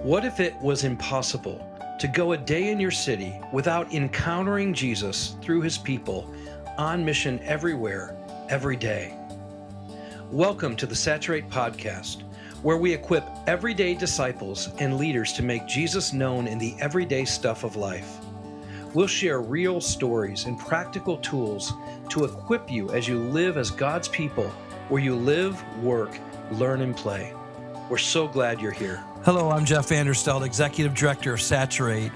What if it was impossible to go a day in your city without encountering Jesus through his people on mission everywhere, every day? Welcome to the Saturate podcast, where we equip everyday disciples and leaders to make Jesus known in the everyday stuff of life. We'll share real stories and practical tools to equip you as you live as God's people, where you live, work, learn, and play. We're so glad you're here. Hello, I'm Jeff Vanderstelt, Executive Director of Saturate.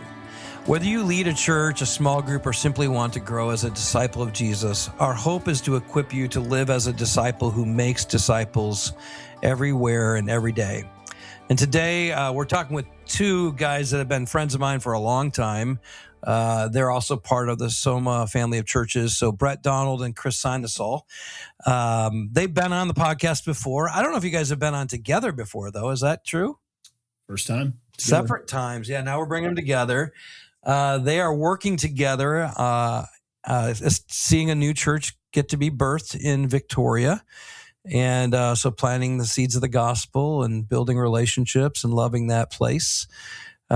Whether you lead a church, a small group, or simply want to grow as a disciple of Jesus, our hope is to equip you to live as a disciple who makes disciples everywhere and every day. And today, we're talking with two guys that have been friends of mine for a long time. They're also part of the Soma family of churches. So Brett Donald and Chris Synesael. They've been on the podcast before. I don't know if you guys have been on together before, though. Is that true? First time. Together. Separate times. Yeah, now we're bringing them together. They are working together, seeing a new church get to be birthed in Victoria. And so planting the seeds of the gospel and building relationships and loving that place.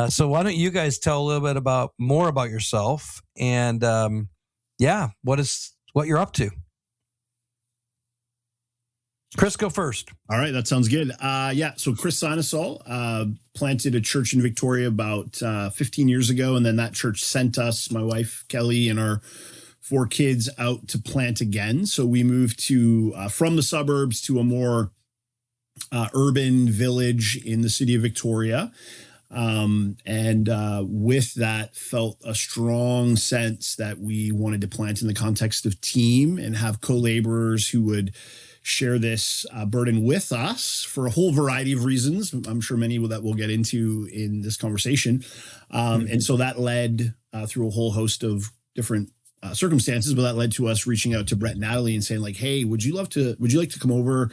So why don't you guys tell a little bit more about yourself and what you're up to? Chris, go first. All right, that sounds good. So Chris Synesael planted a church in Victoria about 15 years ago, and then that church sent us, my wife Kelly, and our 4 kids out to plant again. So we moved from the suburbs to a more urban village in the city of Victoria. With that, felt a strong sense that we wanted to plant in the context of team and have co-laborers who would share this burden with us for a whole variety of reasons. I'm sure many that we'll get into in this conversation. And so that led through a whole host of different circumstances, but that led to us reaching out to Brett and Natalie and saying like, hey, would you like to come over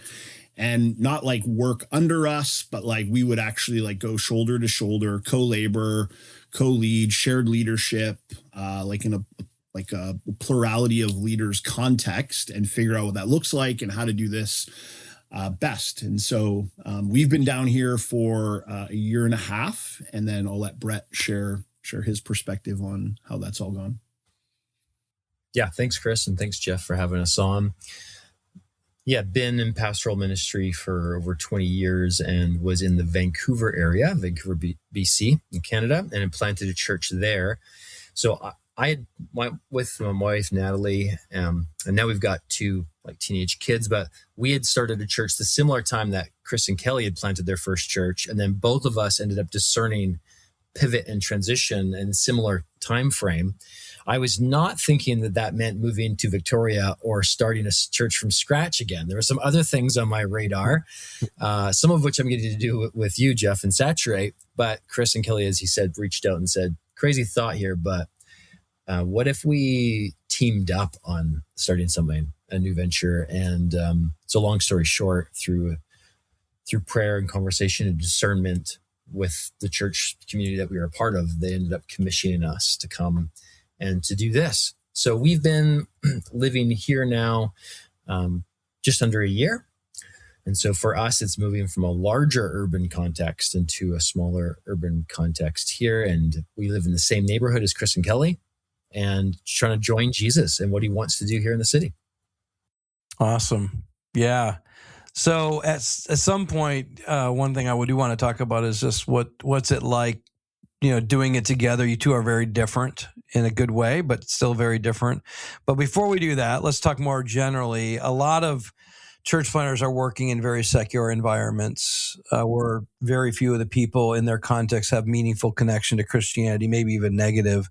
and not like work under us, but like we would actually like go shoulder to shoulder, co-labor, co-lead, shared leadership, like in a plurality of leaders context, and figure out what that looks like and how to do this best. And so we've been down here for a year and a half, and then I'll let Brett share his perspective on how that's all gone. Yeah, thanks, Chris, and thanks, Jeff, for having us on. Yeah, been in pastoral ministry for over 20 years and was in the Vancouver area, Vancouver, BC, in Canada, and had planted a church there. So I went with my wife, Natalie, and now we've got 2 teenage kids, but we had started a church the similar time that Chris and Kelly had planted their first church. And then both of us ended up discerning pivot and transition in a similar time frame. I was not thinking that meant moving to Victoria or starting a church from scratch again. There were some other things on my radar, some of which I'm getting to do with you, Jeff, and Saturate. But Chris and Kelly, as he said, reached out and said, crazy thought here, but what if we teamed up on starting something, a new venture? And so long story short, through prayer and conversation and discernment with the church community that we were a part of, they ended up commissioning us to come and to do this. So we've been living here now just under a year. And so for us, it's moving from a larger urban context into a smaller urban context here. And we live in the same neighborhood as Chris and Kelly, and trying to join Jesus and what he wants to do here in the city. Awesome. Yeah. So at some point, one thing I do want to talk about is just what's it like, doing it together. You two are very different in a good way, but still very different. But before we do that, let's talk more generally. A lot of church planters are working in very secular environments where very few of the people in their context have meaningful connection to Christianity, maybe even negative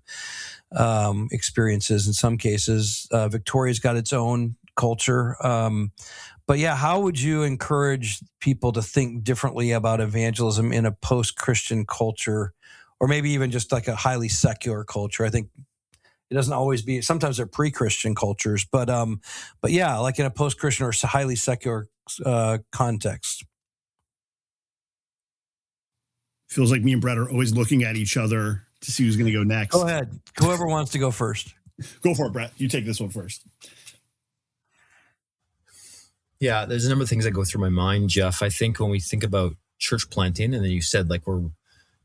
experiences in some cases. Victoria's got its own culture. But yeah, how would you encourage people to think differently about evangelism in a post-Christian culture, or maybe even just like a highly secular culture? I think it doesn't always be, sometimes they're pre-Christian cultures, but yeah, like in a post-Christian or highly secular context. Feels like me and Brett are always looking at each other to see who's going to go next. Go ahead. Whoever wants to go first. Go for it, Brett. You take this one first. Yeah, there's a number of things that go through my mind, Jeff. I think when we think about church planting, and then you said like we're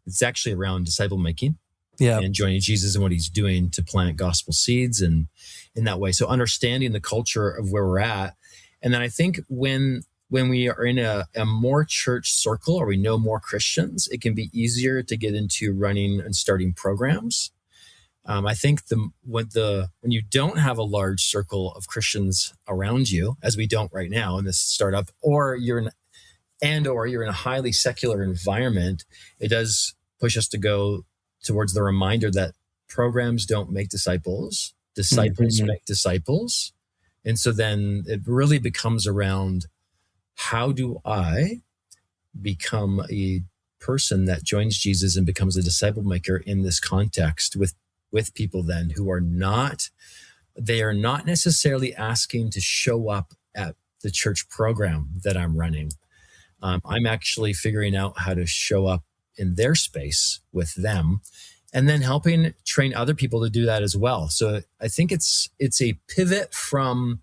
It's actually around disciple making. Yeah. And joining Jesus and what he's doing to plant gospel seeds and in that way. So understanding the culture of where we're at. And then I think when we are in a more church circle or we know more Christians, it can be easier to get into running and starting programs. I think when you don't have a large circle of Christians around you, as we don't right now in this startup, or you're in a highly secular environment, it does push us to go towards the reminder that programs don't make disciples, disciples make disciples. And so then it really becomes around, how do I become a person that joins Jesus and becomes a disciple maker in this context with people then who are not necessarily asking to show up at the church program that I'm running. I'm actually figuring out how to show up in their space with them, and then helping train other people to do that as well. So I think it's a pivot from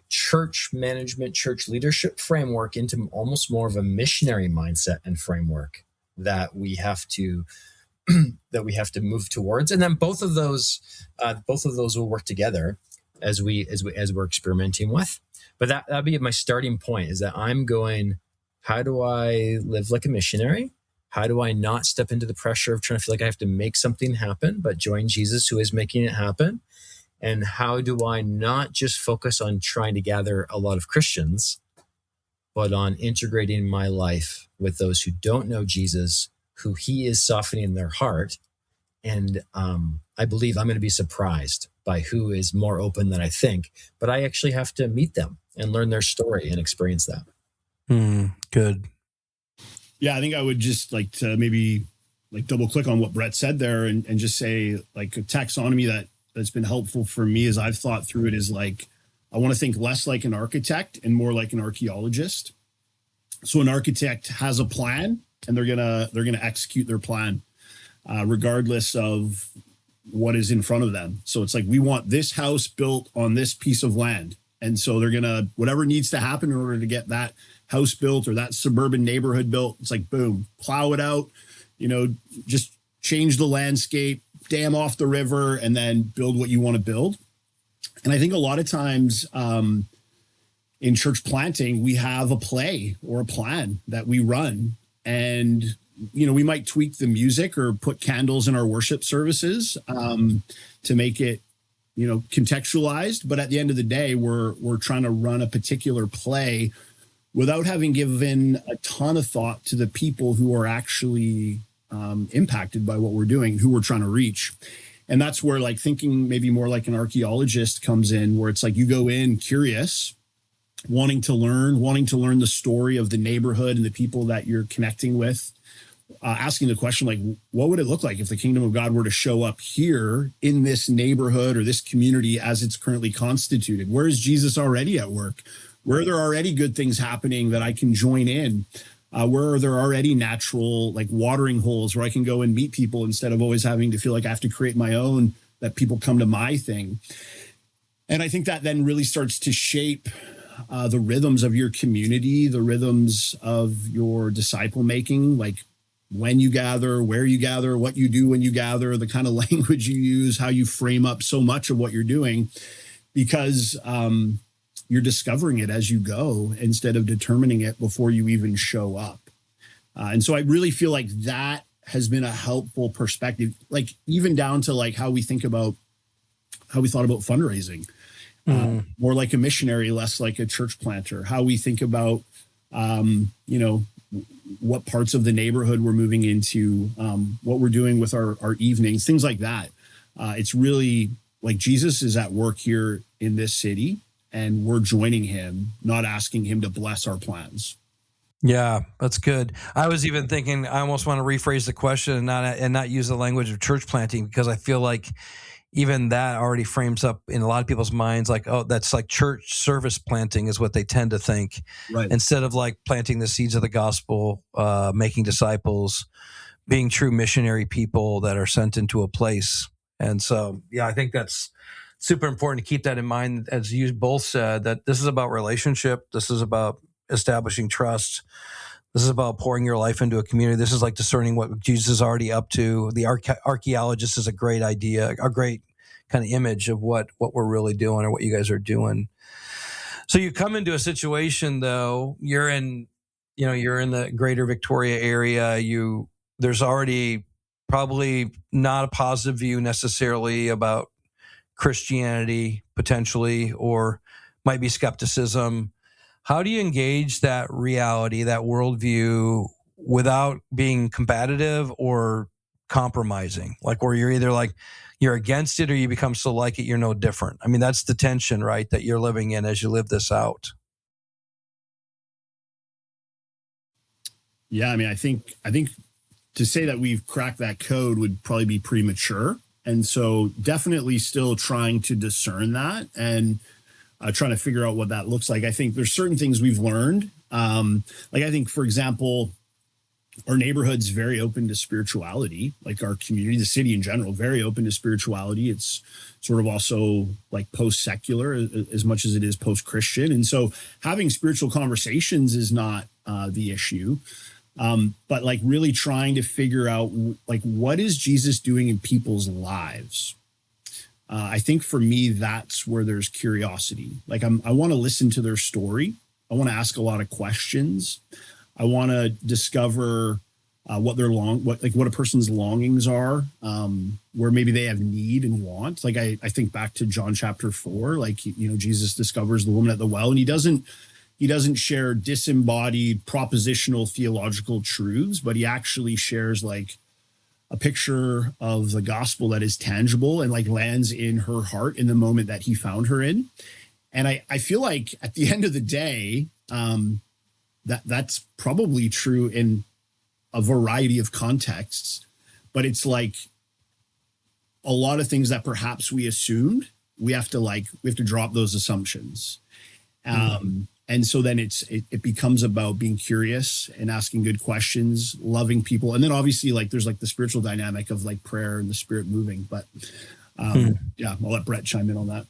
church management, church leadership framework into almost more of a missionary mindset and framework that we have to move towards. And then both of those will work together as we're experimenting with. But that'd be my starting point, is that I'm going, how do I live like a missionary? How do I not step into the pressure of trying to feel like I have to make something happen, but join Jesus who is making it happen? And how do I not just focus on trying to gather a lot of Christians, but on integrating my life with those who don't know Jesus, who he is softening their heart? And I believe I'm going to be surprised by who is more open than I think, but I actually have to meet them and learn their story and experience that. Good. Yeah, I think I would just like to maybe like double click on what Brett said there and just say like a taxonomy that's been helpful for me as I've thought through it is like, I want to think less like an architect and more like an archaeologist. So an architect has a plan and they're gonna execute their plan regardless of what is in front of them. So it's like, we want this house built on this piece of land. And so they're gonna, whatever needs to happen in order to get that house built or that suburban neighborhood built, it's like, boom, plow it out, just change the landscape, dam off the river, and then build what you want to build. And I think a lot of times in church planting, we have a play or a plan that we run. And, we might tweak the music or put candles in our worship services to make it, contextualized. But at the end of the day, we're trying to run a particular play without having given a ton of thought to the people who are actually impacted by what we're doing, who we're trying to reach. And that's where like thinking maybe more like an archaeologist comes in, where it's like you go in curious, wanting to learn the story of the neighborhood and the people that you're connecting with, asking the question, like, what would it look like if the kingdom of God were to show up here in this neighborhood or this community as it's currently constituted? Where is Jesus already at work? Where are there already good things happening that I can join in? Where are there already natural like watering holes where I can go and meet people instead of always having to feel like I have to create my own, that people come to my thing? And I think that then really starts to shape the rhythms of your community, the rhythms of your disciple making, like when you gather, where you gather, what you do when you gather, the kind of language you use, how you frame up so much of what you're doing, because you're discovering it as you go instead of determining it before you even show up. And so I really feel like that has been a helpful perspective, like even down to like how we thought about fundraising, more like a missionary, less like a church planter, how we think about, what parts of the neighborhood we're moving into, what we're doing with our evenings, things like that. It's really like Jesus is at work here in this city, and we're joining him, not asking him to bless our plans. Yeah, that's good. I was even thinking, I almost want to rephrase the question and not use the language of church planting, because I feel like even that already frames up in a lot of people's minds, like, oh, that's like church service planting is what they tend to think, right? Instead of like planting the seeds of the gospel, making disciples, being true missionary people that are sent into a place. And so, yeah, I think that's super important to keep that in mind, as you both said, that this is about relationship. This is about establishing trust. This is about pouring your life into a community. This is like discerning what Jesus is already up to. The archaeologist is a great idea, a great kind of image of what we're really doing or what you guys are doing. So you come into a situation, though, you're in the greater Victoria area. There's already probably not a positive view necessarily about Christianity, potentially, or might be skepticism. How do you engage that reality, that worldview, without being combative or compromising? Like where you're either like you're against it or you become so like it you're no different. I mean, that's the tension, right, that you're living in as you live this out. Yeah, I mean, I think to say that we've cracked that code would probably be premature. And so definitely still trying to discern that and trying to figure out what that looks like. I think there's certain things we've learned. Like I think, for example, our neighborhood's very open to spirituality, like our community, the city in general, very open to spirituality. It's sort of also like post-secular as much as it is post-Christian. And so having spiritual conversations is not the issue. But like really trying to figure out like what is Jesus doing in people's lives? I think for me, that's where there's curiosity. Like I want to listen to their story. I want to ask a lot of questions. I want to discover what a person's longings are, where maybe they have need and want. Like I think back to John chapter 4, like, Jesus discovers the woman at the well, and he doesn't share disembodied propositional theological truths, but he actually shares like a picture of the gospel that is tangible and like lands in her heart in the moment that he found her in. And I feel like at the end of the day, that's probably true in a variety of contexts, but it's like a lot of things that perhaps we assumed, we have to drop those assumptions. And so then it becomes about being curious and asking good questions, loving people. And then obviously like there's like the spiritual dynamic of like prayer and the Spirit moving. But yeah, I'll let Brett chime in on that.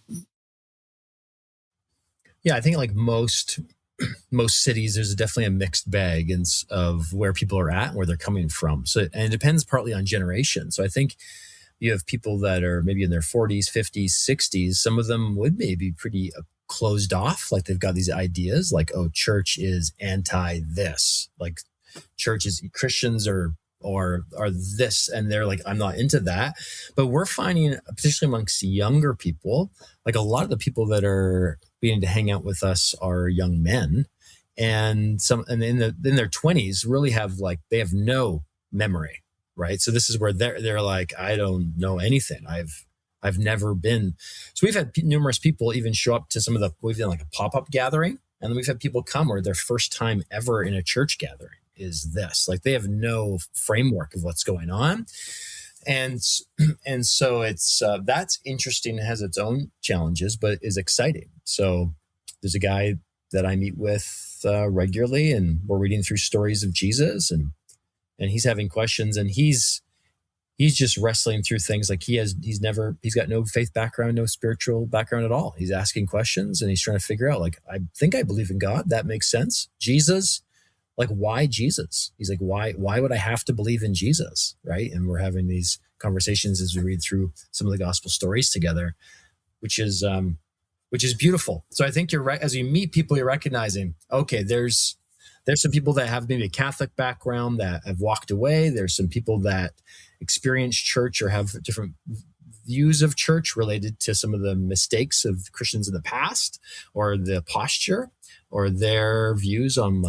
Yeah, I think like most cities, there's definitely a mixed bag of where people are at and where they're coming from. So, and it depends partly on generation. So I think you have people that are maybe in their 40s, 50s, 60s. Some of them would maybe pretty closed off. Like they've got these ideas like, oh, church is anti this, like Christians are this, and they're like, I'm not into that. But we're finding, particularly amongst younger people, like a lot of the people that are beginning to hang out with us are young men, and in their 20s really they have no memory, right? So this is where they're like, I don't know anything. I've never been. So we've had numerous people even show up to we've done like a pop-up gathering, and then we've had people come where their first time ever in a church gathering is this. Like they have no framework of what's going on. And so it's that's interesting. It has its own challenges, but is exciting. So there's a guy that I meet with regularly, and we're reading through stories of Jesus, and he's having questions, and he's just wrestling through things. Like he's got no faith background, no spiritual background at all. He's asking questions, and he's trying to figure out, like, I think I believe in God. That makes sense. Jesus, like, why Jesus? He's like, why would I have to believe in Jesus? Right. And we're having these conversations as we read through some of the gospel stories together, which is beautiful. So I think you're right. As you meet people, you're recognizing, okay, there's some people that have maybe a Catholic background that have walked away. There's some people that experience church or have different views of church related to some of the mistakes of Christians in the past, or the posture, or their views on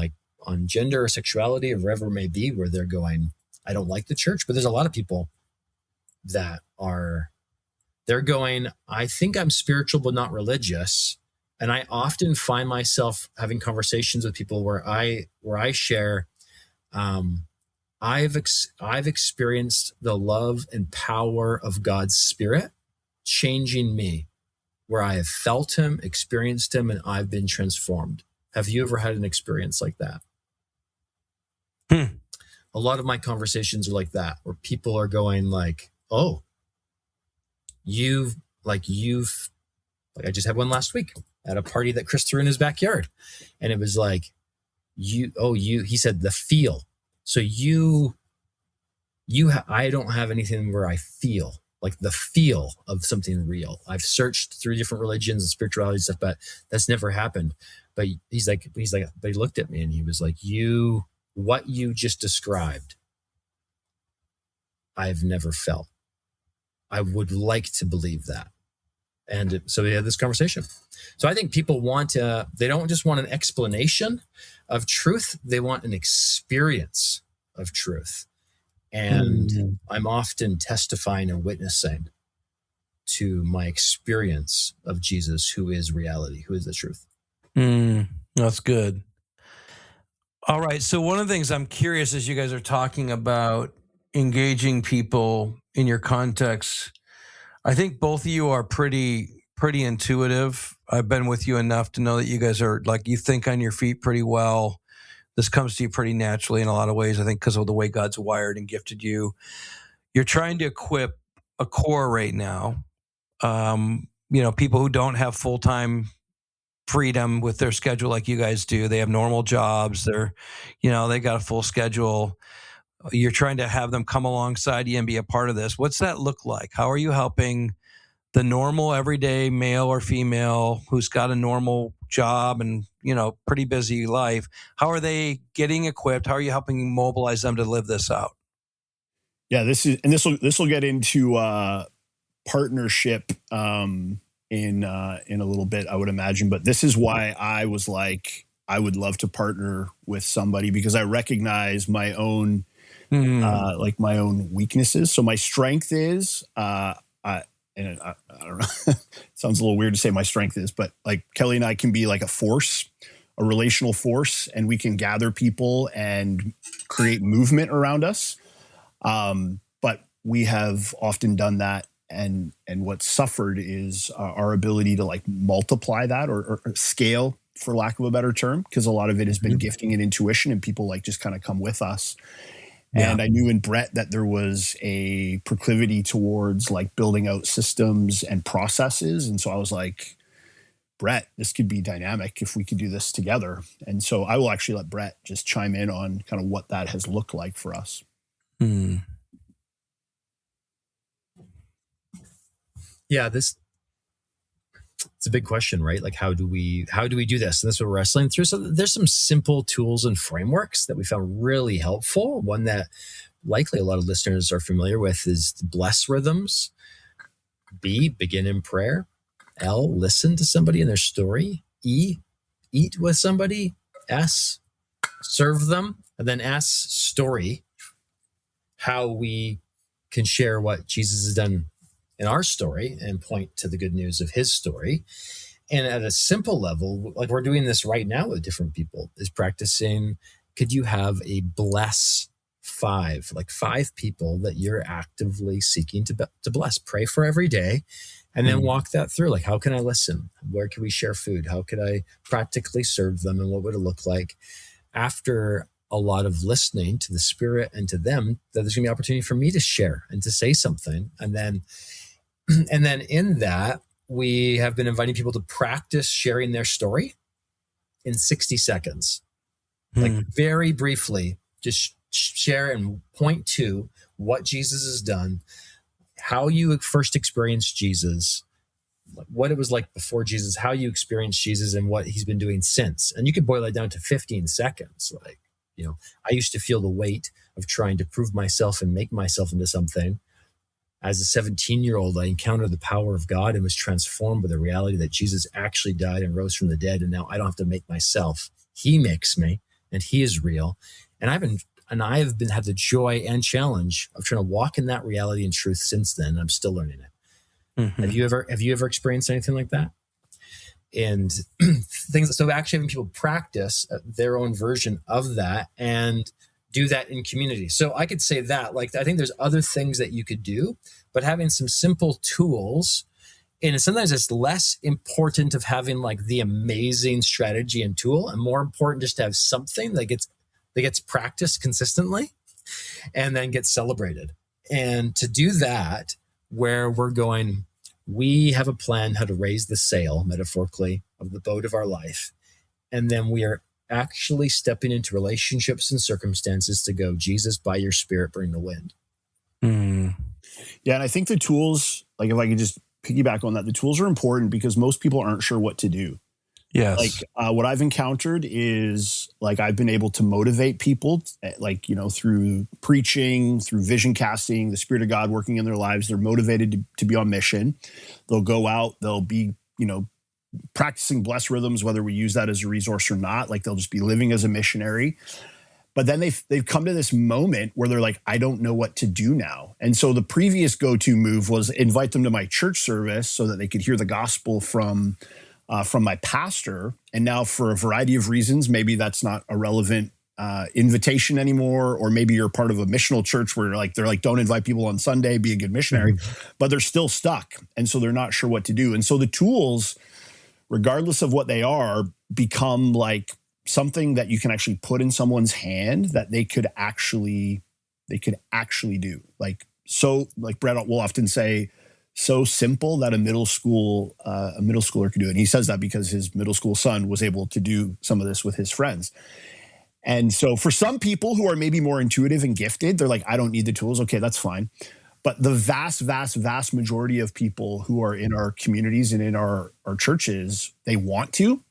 gender or sexuality or wherever it may be, where they're going, I don't like the church. But there's a lot of people that they're going, I think I'm spiritual, but not religious. And I often find myself having conversations with people where I share, I've experienced the love and power of God's Spirit changing me, where I have felt him, experienced him, and I've been transformed. Have you ever had an experience like that? A lot of my conversations are like that, where people are going like, oh, I just had one last week at a party that Chris threw in his backyard. And it was like, he said the feel. So I don't have anything where I feel like the feel of something real. I've searched through different religions and spirituality stuff, but that's never happened. But but he looked at me and he was like, what you just described, I've never felt. I would like to believe that. And so we had this conversation. So I think people they don't just want an explanation of truth. They want an experience of truth. And I'm often testifying and witnessing to my experience of Jesus, who is reality, who is the truth. That's good. All right. So one of the things I'm curious as you guys are talking about engaging people in your context, I think both of you are pretty intuitive. I've been with you enough to know that you guys are like, you think on your feet pretty well. This comes to you pretty naturally in a lot of ways, I think, because of the way God's wired and gifted you. You're trying to equip a core right now. People who don't have full-time freedom with their schedule like you guys do. They have normal jobs. They got a full schedule. You're trying to have them come alongside you and be a part of this. What's that look like? How are you helping the normal, everyday male or female who's got a normal job and, pretty busy life? How are they getting equipped? How are you helping mobilize them to live this out? Yeah, this will get into partnership in a little bit, I would imagine. But this is why I was like, I would love to partner with somebody, because I recognize my own my own weaknesses. So my strength is I don't know, it sounds a little weird to say my strength is, but like Kelly and I can be like a relational force, and we can gather people and create movement around us. But we have often done that. And what's suffered is our ability to like multiply that or scale, for lack of a better term, because a lot of it has been gifting and intuition, and people like just kind of come with us. Yeah. And I knew in Brett that there was a proclivity towards like building out systems and processes. And so I was like, Brett, this could be dynamic if we could do this together. And so I will actually let Brett just chime in on kind of what that has looked like for us. Yeah, it's a big question, right? Like, how do we do this? And that's what we're wrestling through. So there's some simple tools and frameworks that we found really helpful. One that likely a lot of listeners are familiar with is bless rhythms. B, begin in prayer. L, listen to somebody in their story. E, eat with somebody. S, serve them. And then S, story, how we can share what Jesus has done in our story and point to the good news of his story. And at a simple level, like we're doing this right now with different people, is practicing, could you have a bless 5, like 5 people that you're actively seeking to bless? Pray for every day, and then walk that through. Like, how can I listen? Where can we share food? How could I practically serve them? And what would it look like? After a lot of listening to the Spirit and to them, that there's gonna be opportunity for me to share and to say something. And then in that, we have been inviting people to practice sharing their story in 60 seconds. Like very briefly, just share and point to what Jesus has done, how you first experienced Jesus, what it was like before Jesus, how you experienced Jesus, and what he's been doing since. And you could boil that down to 15 seconds. Like, I used to feel the weight of trying to prove myself and make myself into something. As a 17-year-old, I encountered the power of God and was transformed by the reality that Jesus actually died and rose from the dead. And now I don't have to make myself. He makes me, and he is real. And I have had the joy and challenge of trying to walk in that reality and truth since then. I'm still learning it. Have you ever experienced anything like that? And so actually having people practice their own version of that and do that in community. So I could say that, like, I think there's other things that you could do, but having some simple tools, and sometimes it's less important of having like the amazing strategy and tool, and more important just to have something that gets practiced consistently and then gets celebrated. And to do that, where we're going, we have a plan how to raise the sail, metaphorically, of the boat of our life. And then we are actually stepping into relationships and circumstances to go, Jesus, by your Spirit, bring the wind. Yeah, and I think the tools, like if I could just piggyback on that, the tools are important because most people aren't sure what to do. Yes. Like what I've encountered is like I've been able to motivate people, like, through preaching, through vision casting, the Spirit of God working in their lives. They're motivated to be on mission. They'll go out, they'll be, practicing blessed rhythms, whether we use that as a resource or not. Like they'll just be living as a missionary. But then they've come to this moment where they're like, I don't know what to do now. And so the previous go-to move was invite them to my church service so that they could hear the gospel from my pastor. And now for a variety of reasons, maybe that's not a relevant invitation anymore, or maybe you're part of a missional church where they're like, don't invite people on Sunday, be a good missionary, but they're still stuck. And so they're not sure what to do. And so the tools, regardless of what they are, become like something that you can actually put in someone's hand that they could actually do. Like Brett will often say, so simple that a middle schooler could do it. And he says that because his middle school son was able to do some of this with his friends. And so for some people who are maybe more intuitive and gifted, they're like, I don't need the tools. Okay, that's fine. But the vast, vast, vast majority of people who are in our communities and in our churches, they want to.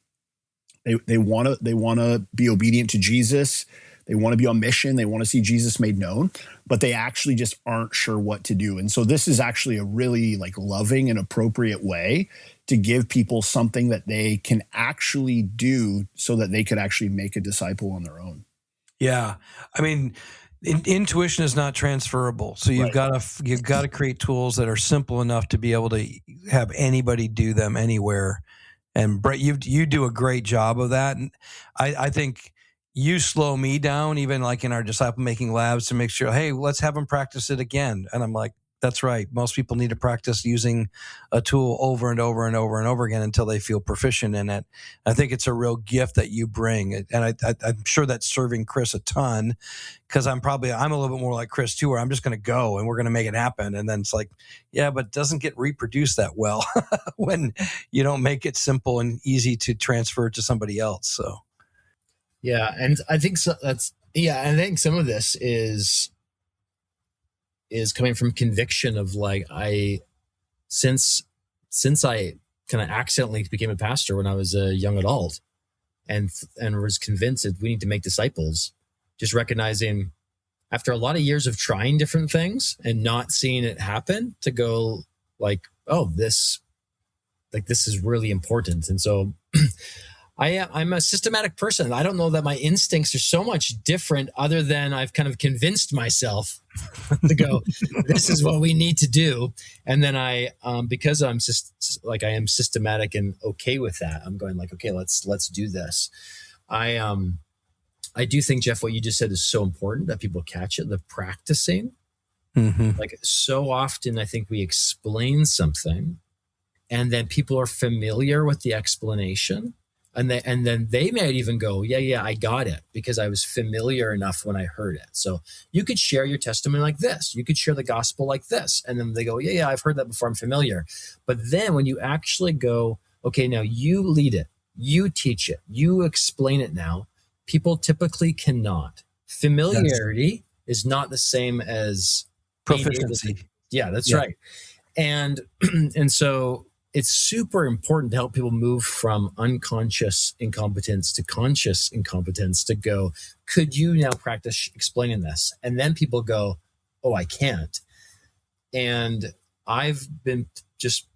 They want to be obedient to Jesus. They want to be on mission. They want to see Jesus made known, but they actually just aren't sure what to do. And so this is actually a really loving and appropriate way to give people something that they can actually do so that they could actually make a disciple on their own. Yeah. I mean, intuition is not transferable. So you've got to create tools that are simple enough to be able to have anybody do them anywhere. And Brett, you do a great job of that. And I think you slow me down, even like in our disciple making labs, to make sure, hey, let's have them practice it again. And I'm like, that's right. Most people need to practice using a tool over and over and over and over again until they feel proficient in it. I think it's a real gift that you bring. And I'm sure that's serving Chris a ton, because I'm a little bit more like Chris too, where I'm just going to go and we're going to make it happen. And then it's like, yeah, but it doesn't get reproduced that well when you don't make it simple and easy to transfer to somebody else. So. Yeah. And I think I think some of this is coming from conviction of since I kind of accidentally became a pastor when I was a young adult and was convinced that we need to make disciples, just recognizing after a lot of years of trying different things and not seeing it happen, to go this is really important. And so I'm a systematic person. I don't know that my instincts are so much different, other than I've kind of convinced myself to go, this is what we need to do. And then because I am systematic and okay with that, I'm going okay, let's do this. I do think, Jeff, what you just said is so important, that people catch it, the practicing. Mm-hmm. So often I think we explain something and then people are familiar with the explanation. And then they might even go, yeah, I got it, because I was familiar enough when I heard it. So you could share your testimony like this. You could share the gospel like this. And then they go, yeah, I've heard that before. I'm familiar. But then when you actually go, okay, now you lead it, you teach it, you explain it now, people typically cannot. Familiarity is not the same as proficiency. Yeah, that's right. And so it's super important to help people move from unconscious incompetence to conscious incompetence, to go, could you now practice explaining this? And then people go, oh, I can't. And I've been just,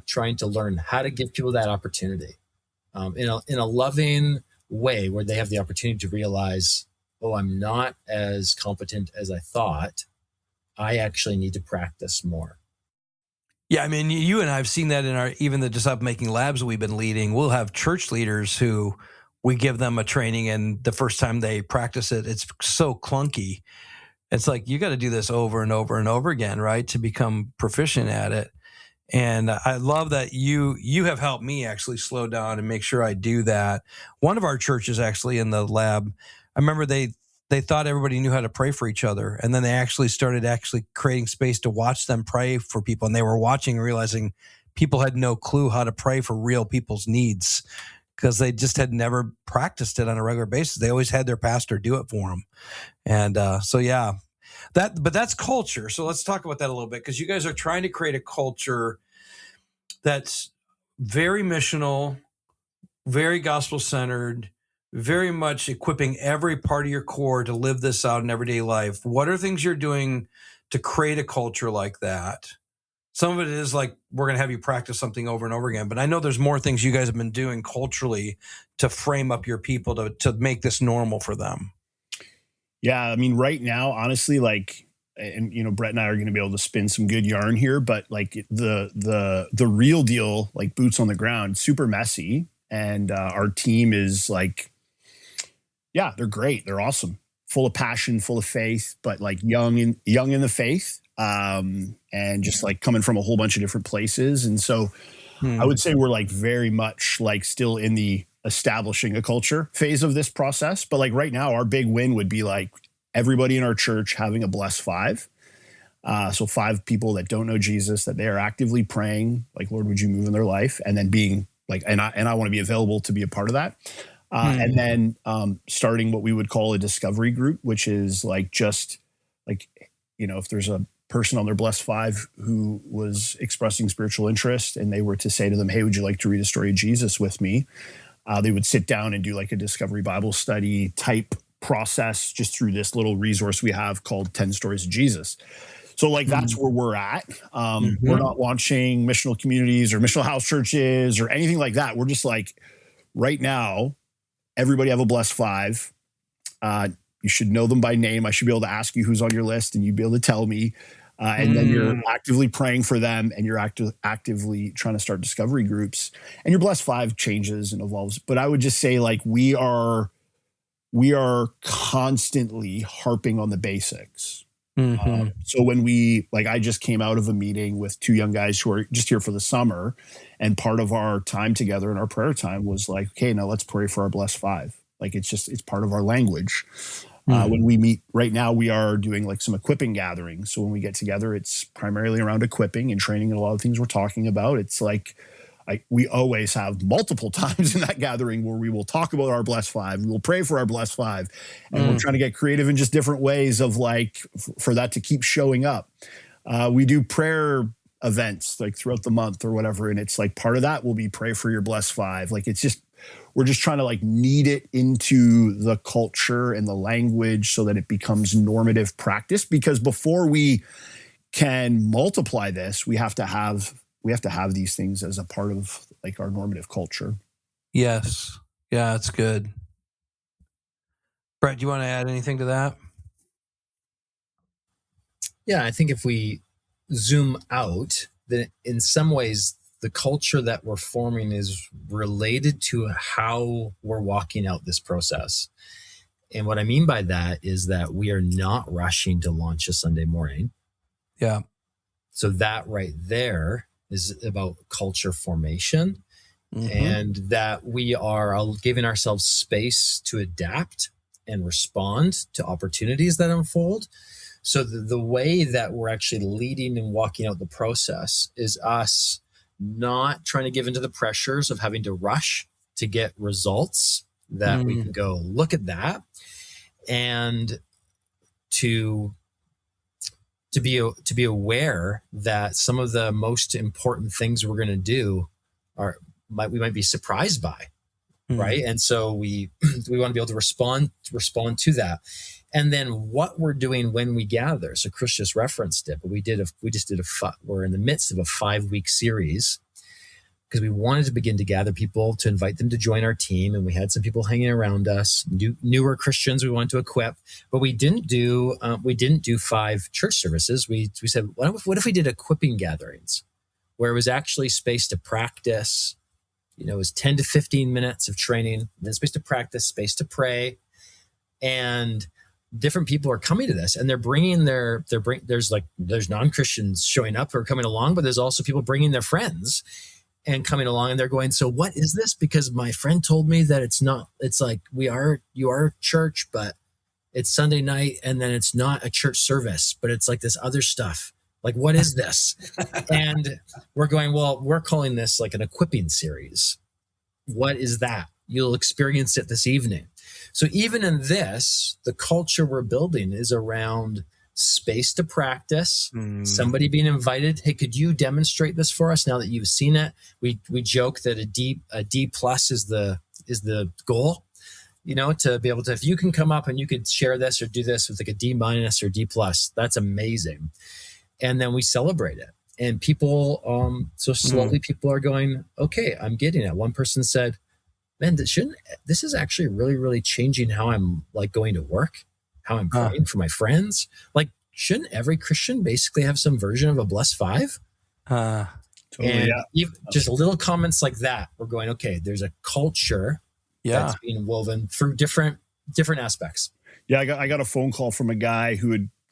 trying to learn how to give people that opportunity in a loving way, where they have the opportunity to realize, oh, I'm not as competent as I thought. I actually need to practice more. Yeah, I mean, you and I have seen that in even the disciple making labs we've been leading. We'll have church leaders who we give them a training, and the first time they practice it, it's so clunky. It's like, you got to do this over and over and over again, right, to become proficient at it. And I love that you have helped me actually slow down and make sure I do that. One of our churches actually in the lab, I remember they thought everybody knew how to pray for each other. And then they actually started creating space to watch them pray for people. And they were watching and realizing people had no clue how to pray for real people's needs. because they just had never practiced it on a regular basis. They always had their pastor do it for them. And but that's culture. So let's talk about that a little bit, because you guys are trying to create a culture that's very missional, very gospel-centered, very much equipping every part of your core to live this out in everyday life. What are things you're doing to create a culture like that? Some of it is like, we're going to have you practice something over and over again. But I know there's more things you guys have been doing culturally to frame up your people to make this normal for them. Yeah. I mean, right now, honestly, like, and, you know, Brett and I are going to be able to spin some good yarn here, but like the real deal, like boots on the ground, super messy. And our team is like, yeah, they're great. They're awesome. Full of passion, full of faith, but like young in the faith. And just like coming from a whole bunch of different places. And so I would say we're like very much like still in the establishing a culture phase of this process. But like right now, our big win would be like everybody in our church having a blessed five. So 5 people that don't know Jesus, that they are actively praying, like, Lord, would you move in their life? And then being like, and I want to be available to be a part of that. And then starting what we would call a discovery group, which is like, just like, you know, if there's a person on their blessed five who was expressing spiritual interest and they were to say to them, hey, would you like to read a story of Jesus with me? They would sit down and do like a discovery Bible study type process just through this little resource we have called 10 Stories of Jesus. So like, that's where we're at. We're not launching missional communities or missional house churches or anything like that. We're just like, right now, everybody have a blessed five. You should know them by name. I should be able to ask you who's on your list and you'd be able to tell me. And then you're actively praying for them and you're actively trying to start discovery groups, and your blessed five changes and evolves. But I would just say like, we are constantly harping on the basics. So when I just came out of a meeting with 2 young guys who are just here for the summer, and part of our time together and our prayer time was like, okay, now let's pray for our blessed five. Like, it's part of our language. When we meet right now, we are doing like some equipping gatherings. So when we get together, it's primarily around equipping and training and a lot of things we're talking about. It's like, we always have multiple times in that gathering where we will talk about our blessed five. We will pray for our blessed five. And we're trying to get creative in just different ways of like, for that to keep showing up. We do prayer events like throughout the month or whatever. And it's like, part of that will be pray for your blessed five. Like, it's just, we're just trying to like knead it into the culture and the language so that it becomes normative practice. Because before we can multiply this, we have to have these things as a part of like our normative culture. Yes. Yeah, that's good. Brett, do you want to add anything to that? Yeah, I think if we zoom out, then in some ways, the culture that we're forming is related to how we're walking out this process. And what I mean by that is that we are not rushing to launch a Sunday morning. Yeah. So that right there is about culture formation, and that we are giving ourselves space to adapt and respond to opportunities that unfold. So the way that we're actually leading and walking out the process is us not trying to give into the pressures of having to rush to get results that we can go, look at that, and to be aware that some of the most important things we're going to do we might be surprised by, right? And so we want to be able to respond to that. And then what we're doing when we gather. So Chris just referenced it, but we're in the midst of a 5-week series because we wanted to begin to gather people to invite them to join our team. And we had some people hanging around us, newer Christians we wanted to equip, but we didn't do 5 church services. We said, what if we did equipping gatherings where it was actually space to practice? You know, it was 10 to 15 minutes of training, then space to practice, space to pray. And different people are coming to this, and they're bringing there's non-Christians showing up who are coming along, but there's also people bringing their friends and coming along, and they're going, so what is this? Because my friend told me that it's like you are church, but it's Sunday night, and then it's not a church service, but it's like this other stuff. Like, what is this? And we're going, well, we're calling this like an equipping series. What is that? You'll experience it this evening. So even in this, the culture we're building is around space to practice, somebody being invited. Hey, could you demonstrate this for us now that you've seen it? We joke that a D plus is the goal, to be able to, if you can come up and you could share this or do this with like a D minus or D plus, that's amazing. And then we celebrate it. And people, so slowly people are going, okay, I'm getting it. One person said, man, this is actually really, really changing how I'm like going to work, how I'm praying for my friends. Like, shouldn't every Christian basically have some version of a blessed five? Totally, and just little comments like that, we're going, okay, there's a culture that's being woven through different aspects. Yeah, I got a phone call from a guy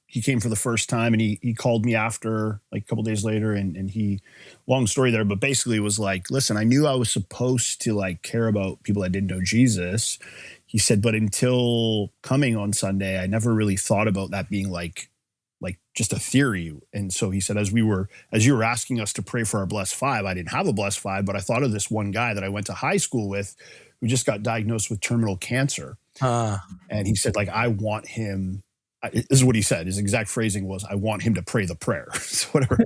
he came for the first time, and he called me after, like a couple days later, and he, long story there, but basically was like, listen, I knew I was supposed to like care about people that didn't know Jesus. He said, but until coming on Sunday, I never really thought about that being like just a theory. And so he said, as you were asking us to pray for our blessed five, I didn't have a blessed five, but I thought of this one guy that I went to high school with who just got diagnosed with terminal cancer. And he said, like, I want him. This is what he said. His exact phrasing was, I want him to pray the prayer. So whatever.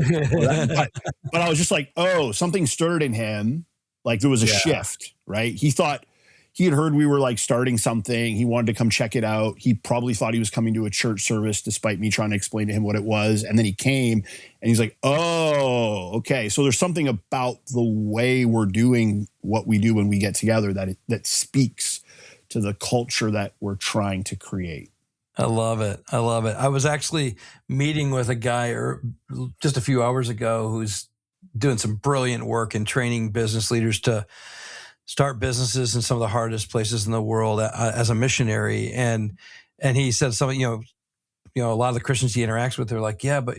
But I was just like, oh, something stirred in him. Like there was a shift, right? He thought he had heard we were like starting something. He wanted to come check it out. He probably thought he was coming to a church service despite me trying to explain to him what it was. And then he came and he's like, oh, okay. So there's something about the way we're doing what we do when we get together that speaks to the culture that we're trying to create. I love it. I was actually meeting with a guy just a few hours ago who's doing some brilliant work in training business leaders to start businesses in some of the hardest places in the world as a missionary. And he said something, a lot of the Christians he interacts with, they're like, yeah, but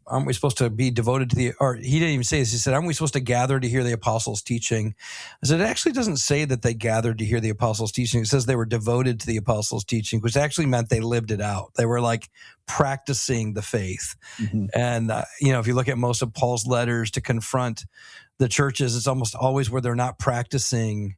aren't we supposed to be devoted to or he didn't even say this. He said, aren't we supposed to gather to hear the apostles' teaching? I said, it actually doesn't say that they gathered to hear the apostles' teaching. It says they were devoted to the apostles' teaching, which actually meant they lived it out. They were like practicing the faith. Mm-hmm. And, if you look at most of Paul's letters to confront the churches, it's almost always where they're not practicing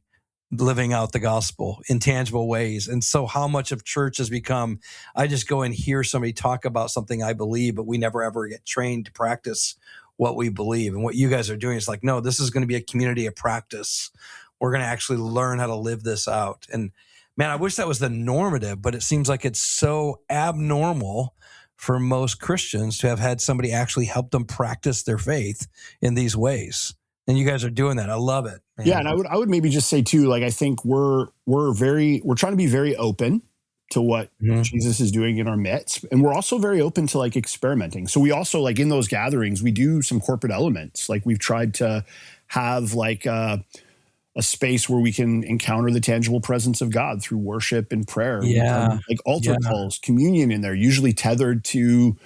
living out the gospel in tangible ways. And so how much of church has become, I just go and hear somebody talk about something I believe, but we never ever get trained to practice what we believe. And what you guys are doing is like, no, this is going to be a community of practice. We're going to actually learn how to live this out. And man, I wish that was the normative, but it seems like it's so abnormal for most Christians to have had somebody actually help them practice their faith in these ways. And you guys are doing that. I love it, man. Yeah. And I would maybe just say too, like, I think we're trying to be very open to what Jesus is doing in our midst. And we're also very open to like experimenting. So we also, like, in those gatherings, we do some corporate elements. Like, we've tried to have like a space where we can encounter the tangible presence of God through worship and prayer. Yeah. Like altar calls, communion in there, usually tethered to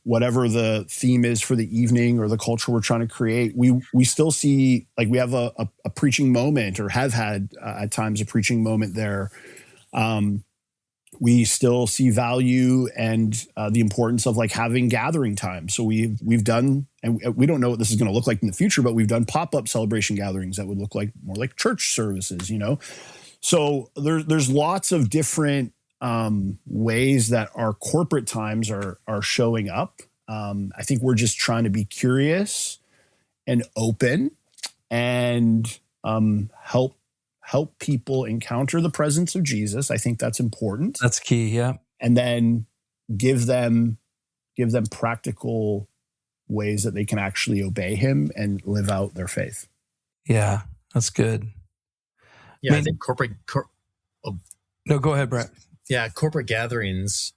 whatever the theme is for the evening or the culture we're trying to create. We still see, like, we have a preaching moment, or have had at times a preaching moment there. We still see value and the importance of like having gathering time. So we've done, and we don't know what this is going to look like in the future, but we've done pop-up celebration gatherings that would look like more like church services, So there's lots of different ways that our corporate times are showing up. I think we're just trying to be curious and open and help people encounter the presence of Jesus. I think that's important. That's key. Yeah. And then give them practical ways that they can actually obey him and live out their faith. Yeah, that's good. Yeah, I think corporate. No, go ahead, Brett. Yeah, corporate gatherings,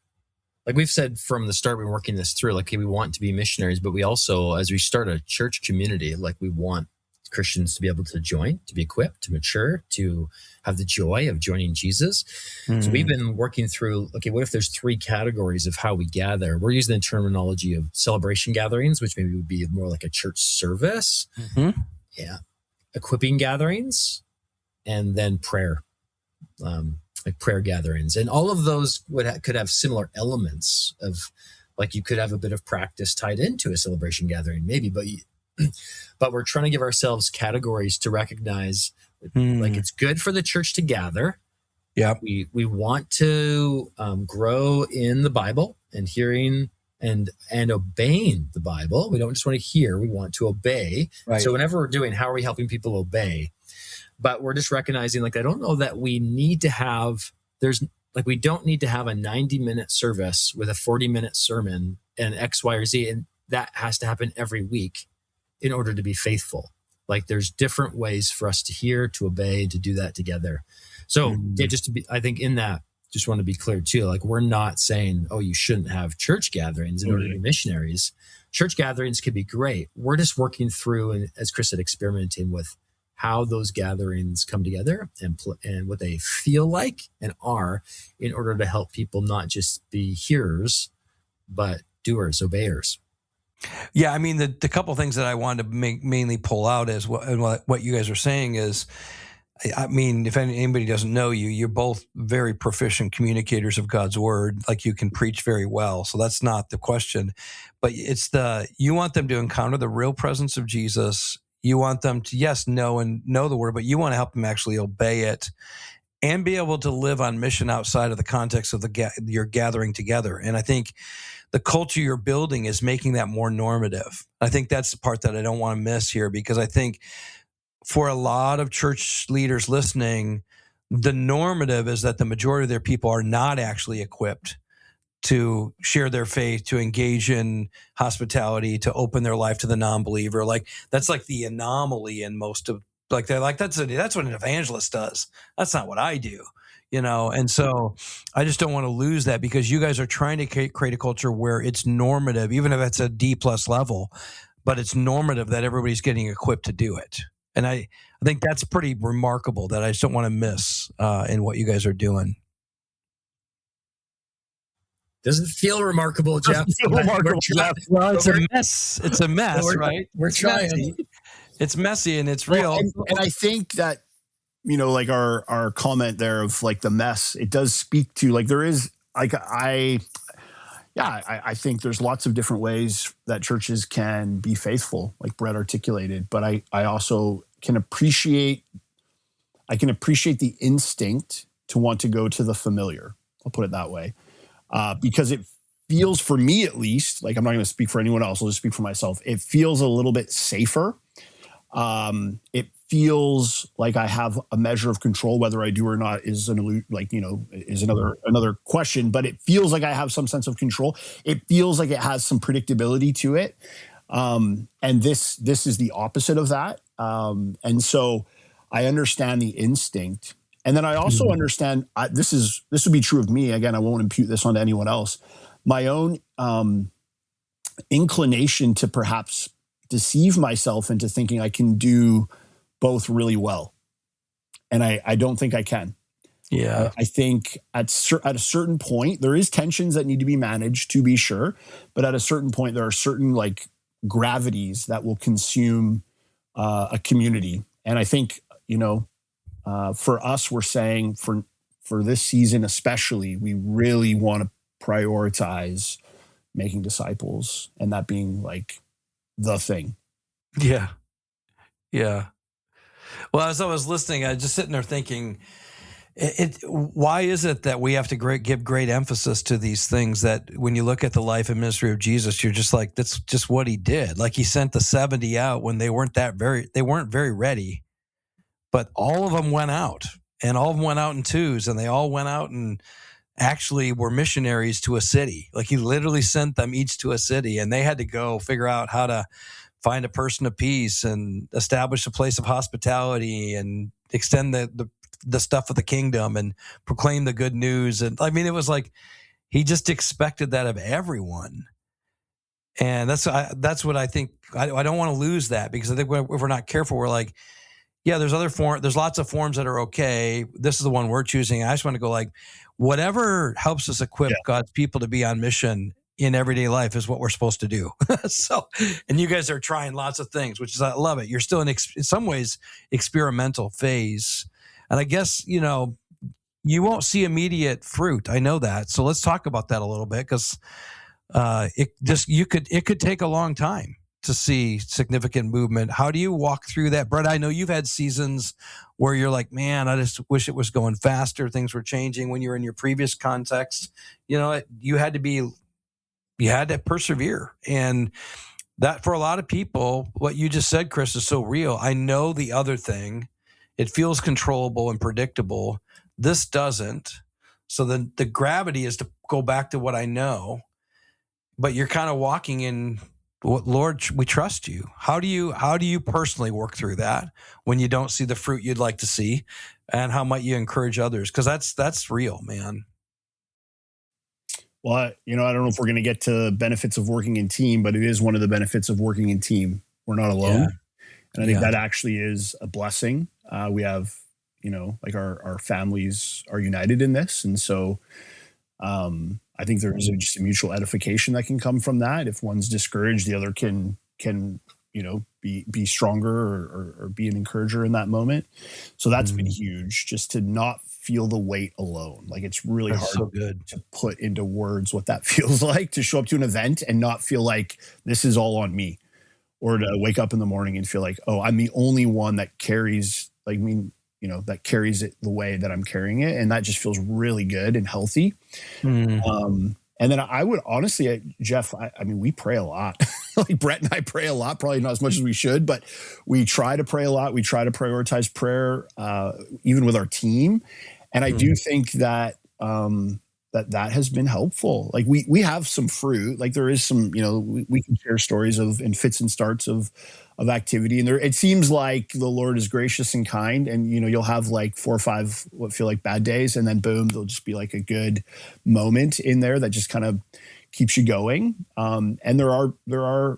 like we've said from the start, we're working this through, like, hey, we want to be missionaries, but we also, as we start a church community, like, we want Christians to be able to join, to be equipped, to mature, to have the joy of joining Jesus. Mm-hmm. So we've been working through, okay, what if there's 3 categories of how we gather? We're using the terminology of celebration gatherings, which maybe would be more like a church service. Mm-hmm. Yeah. Equipping gatherings, and then prayer. Like prayer gatherings, and all of those could have similar elements of, like, you could have a bit of practice tied into a celebration gathering, maybe, but but we're trying to give ourselves categories to recognize like it's good for the church to gather. Yeah. We want to grow in the Bible and hearing and obeying the Bible. We don't just want to hear, we want to obey. Right. So whenever we're doing, how are we helping people obey? But we're just recognizing, like, I don't know that we need to have, we don't need to have a 90-minute service with a 40-minute sermon and X, Y, or Z. And that has to happen every week in order to be faithful. Like, there's different ways for us to hear, to obey, to do that together. So yeah, just to be, I think in that, just want to be clear too, like, we're not saying, oh, you shouldn't have church gatherings in order to be missionaries. Church gatherings could be great. We're just working through, and as Chris said, experimenting with how those gatherings come together and what they feel like and are, in order to help people not just be hearers, but doers, obeyers. Yeah, I mean, the couple things that I wanted to mainly pull out is what you guys are saying is, I mean, if anybody doesn't know you, you're both very proficient communicators of God's word. Like, you can preach very well. So that's not the question. But it's you want them to encounter the real presence of Jesus. You want them to, yes, know the word, but you want to help them actually obey it and be able to live on mission outside of the context of your gathering together. And I think the culture you're building is making that more normative. I think that's the part that I don't want to miss here, because I think for a lot of church leaders listening, the normative is that the majority of their people are not actually equipped to share their faith, to engage in hospitality, to open their life to the non-believer. Like, that's like the anomaly in most of, like, they're like, that's what an evangelist does. That's not what I do, And so I just don't want to lose that, because you guys are trying to create a culture where it's normative, even if it's a D+ level, but it's normative that everybody's getting equipped to do it. And I think that's pretty remarkable, that I just don't want to miss in what you guys are doing. Doesn't feel remarkable, Jeff. Well, it's a mess. It's a mess, right? We're trying. It's messy and it's real. And I think that, like our comment there of like the mess, it does speak to, like, there is, like, I think there's lots of different ways that churches can be faithful, like Brett articulated. But I also can appreciate the instinct to want to go to the familiar. I'll put it that way. Because it feels, for me at least, like, I'm not going to speak for anyone else, I'll just speak for myself. It feels a little bit safer. It feels like I have a measure of control. Whether I do or not is another question. But it feels like I have some sense of control. It feels like it has some predictability to it. And this is the opposite of that. And so I understand the instinct. And then I also understand, this would be true of me. Again, I won't impute this onto anyone else. My own inclination to perhaps deceive myself into thinking I can do both really well. And I don't think I can. Yeah. I think at a certain point, there is tensions that need to be managed, to be sure. But at a certain point, there are certain, like, gravities that will consume a community. And I think, for us, we're saying for this season especially, we really want to prioritize making disciples, and that being, like, the thing. Yeah. Yeah. Well, as I was listening, I was just sitting there thinking, why is it that we have to give great emphasis to these things, that when you look at the life and ministry of Jesus, you're just like, that's just what he did. Like, he sent the 70 out when they weren't very ready. But all of them went out, and all of them went out in twos, and they all went out and actually were missionaries to a city. Like, he literally sent them each to a city, and they had to go figure out how to find a person of peace and establish a place of hospitality and extend the stuff of the kingdom and proclaim the good news. And I mean, it was like, he just expected that of everyone. And that's what I think. I don't want to lose that, because I think if we're not careful, we're like, yeah, there's lots of forms that are okay. This is the one we're choosing. I just want to go, like, whatever helps us equip God's people to be on mission in everyday life is what we're supposed to do. So, and you guys are trying lots of things, which is, I love it. You're still in some ways experimental phase. And I guess, you won't see immediate fruit. I know that. So let's talk about that a little bit, because it could take a long time. to see significant movement. How do you walk through that? Brett, I know you've had seasons where you're like, man, I just wish it was going faster. Things were changing when you were in your previous context. You had to persevere. And that, for a lot of people, what you just said, Chris, is so real. I know the other thing. It feels controllable and predictable. This doesn't. So then the gravity is to go back to what I know, but you're kind of walking in, Lord, we trust you. How do you personally work through that when you don't see the fruit you'd like to see, and how might you encourage others? Because that's real, man. Well, I don't know if we're going to get to benefits of working in team, but it is one of the benefits of working in team. We're not alone. Yeah. And I think that actually is a blessing. We have, like our families are united in this. And so I think there is just a mutual edification that can come from that. If one's discouraged, the other can be stronger or be an encourager in that moment. So that's been huge, just to not feel the weight alone. Like, it's really hard to put into words what that feels like, to show up to an event and not feel like this is all on me, or to wake up in the morning and feel like, oh, I'm the only one that carries, that carries it the way that I'm carrying it. And that just feels really good and healthy. And then I would honestly, Jeff, I mean, we pray a lot. Like, Brett and I pray a lot, probably not as much as we should, but we try to pray a lot. We try to prioritize prayer, even with our team. And I do think that that has been helpful. Like, we have some fruit. Like, there is some, we can share stories in fits and starts of activity. And it seems like the Lord is gracious and kind, and, you'll have like 4 or 5, what feel like bad days. And then boom, there'll just be like a good moment in there that just kind of keeps you going. And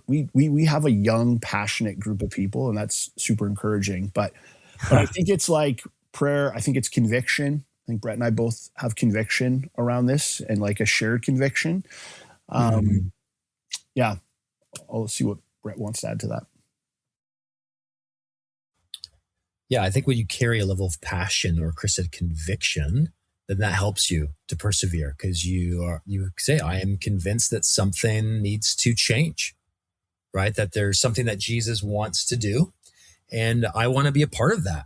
we have a young, passionate group of people, and that's super encouraging. But I think it's like prayer. I think it's conviction. I think Brett and I both have conviction around this, and like a shared conviction. Yeah. I'll see what Brett wants to add to that. Yeah, I think when you carry a level of passion, or Chris said conviction, then that helps you to persevere, because you say, I am convinced that something needs to change, right? That there's something that Jesus wants to do, and I want to be a part of that.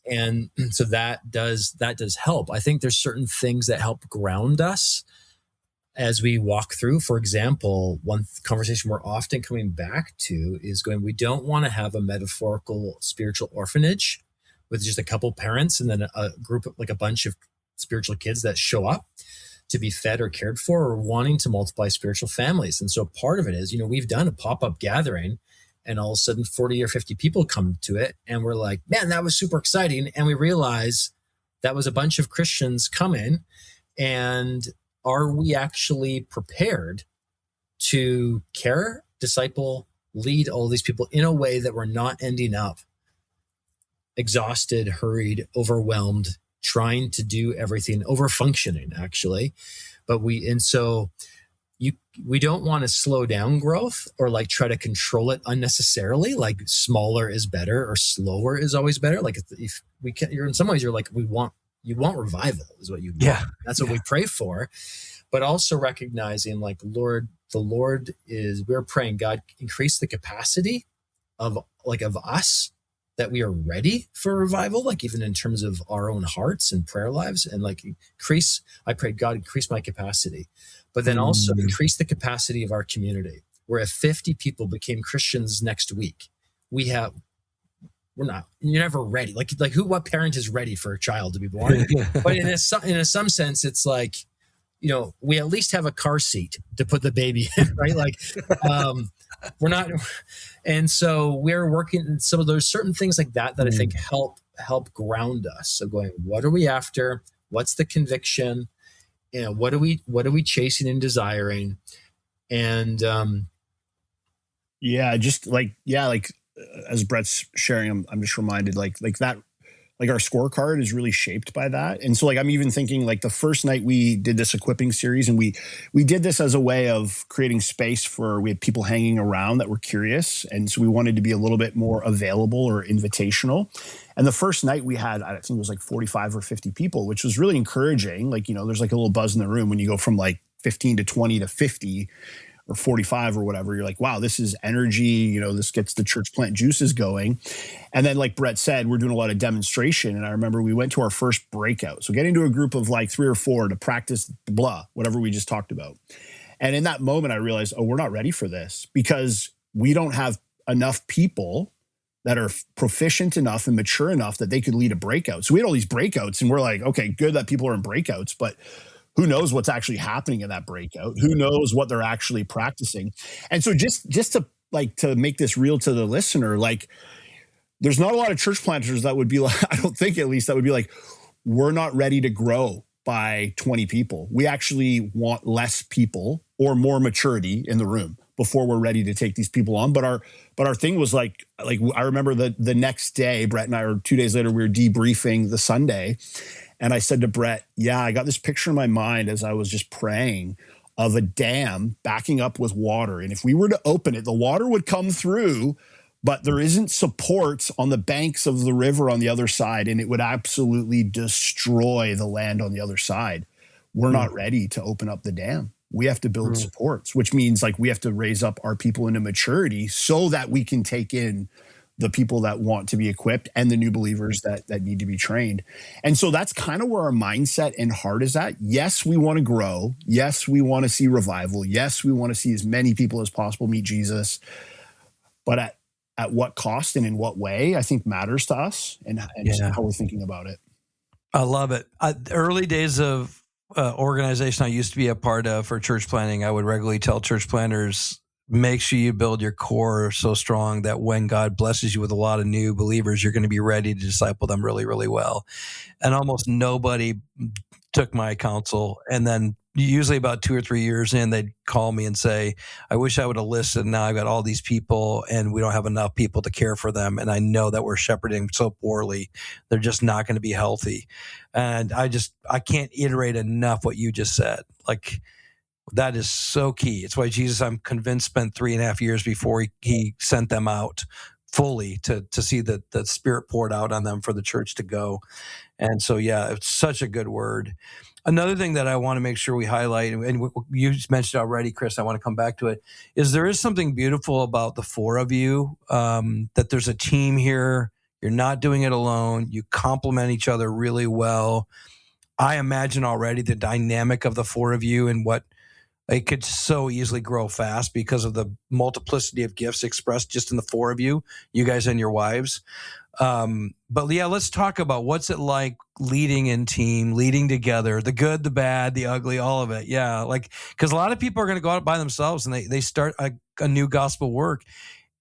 And so that does help. I think there's certain things that help ground us as we walk through. For example, one conversation we're often coming back to is we don't want to have a metaphorical spiritual orphanage with just a couple parents and then a group of, like, a bunch of spiritual kids that show up to be fed or cared for, or wanting to multiply spiritual families. And so part of it is, we've done a pop-up gathering, and all of a sudden 40 or 50 people come to it, and we're like, man, that was super exciting. And we realize that was a bunch of Christians coming, and are we actually prepared to care, disciple, lead all these people in a way that we're not ending up exhausted, hurried, overwhelmed, trying to do everything, over functioning actually. But we don't want to slow down growth, or like try to control it unnecessarily. Like, smaller is better, or slower is always better. Like, if we can, you're in some ways, you're like, you want revival is what you want. Yeah. That's what we pray for. But also recognizing, like, the Lord is, we're praying, God, increase the capacity of us, that we are ready for revival, like even in terms of our own hearts and prayer lives, and like I prayed, God, increase my capacity, but then also increase the capacity of our community. Where if 50 people became Christians next week, you're never ready. What parent is ready for a child to be born? But in some sense, it's like, we at least have a car seat to put the baby in, right? Like, we're not. And so we're working. So there's certain things like that I think help ground us. So going, what are we after? What's the conviction? What are we chasing and desiring? And, as Brett's sharing, I'm just reminded like that, like our scorecard is really shaped by that. And so like, I'm even thinking like the first night we did this equipping series, and we did this as a way of creating space we had people hanging around that were curious. And so we wanted to be a little bit more available or invitational. And the first night we had, I think it was like 45 or 50 people, which was really encouraging. Like, there's like a little buzz in the room when you go from like 15 to 20 to 50. or 45 or whatever, you're like, wow, this is energy. You know, this gets the church plant juices going. And then like Brett said, we're doing a lot of demonstration. And I remember we went to our first breakout. So getting to a group of like 3 or 4 to practice whatever we just talked about. And in that moment, I realized, oh, we're not ready for this because we don't have enough people that are proficient enough and mature enough that they could lead a breakout. So we had all these breakouts and we're like, okay, good that people are in breakouts, but who knows what's actually happening in that breakout? Who knows what they're actually practicing? And so just to make this real to the listener, like there's not a lot of church planters that would be like, I don't think at least that would be like, we're not ready to grow by 20 people. We actually want less people or more maturity in the room before we're ready to take these people on. But our thing was like I remember the next day, Brett and I, or 2 days later, we were debriefing the Sunday. And I said to Brett, yeah, I got this picture in my mind as I was just praying of a dam backing up with water. And if we were to open it, the water would come through, but there isn't supports on the banks of the river on the other side. And it would absolutely destroy the land on the other side. We're not ready to open up the dam. We have to build supports, which means like we have to raise up our people into maturity so that we can take in the people that want to be equipped and the new believers that need to be trained. And so that's kind of where our mindset and heart is at. Yes, we want to grow. Yes, we want to see revival. Yes, we want to see as many people as possible meet Jesus. But at what cost and in what way, I think matters to us and how we're thinking about it. I love it. Early days of organization I used to be a part of for church planting, I would regularly tell church planters, make sure you build your core so strong that when God blesses you with a lot of new believers, you're going to be ready to disciple them really, really well. And almost nobody took my counsel. And then usually about 2 or 3 years in, they'd call me and say, I wish I would have listened. Now I've got all these people and we don't have enough people to care for them. And I know that we're shepherding so poorly. They're just not going to be healthy. And I can't iterate enough what you just said. Like, that is so key. It's why Jesus, I'm convinced, spent 3.5 years before he sent them out fully to see the Spirit poured out on them for the church to go. And so, yeah, it's such a good word. Another thing that I want to make sure we highlight, and you mentioned already, Chris, I want to come back to it, is there is something beautiful about the 4 of you, that there's a team here. You're not doing it alone. You complement each other really well. I imagine already the dynamic of the 4 of you and what it could so easily grow fast because of the multiplicity of gifts expressed just in the 4 of you guys and your wives. But yeah, let's talk about what's it like leading in team, leading together, the good, the bad, the ugly, all of it. Yeah. Like, cause a lot of people are going to go out by themselves and they start a new gospel work.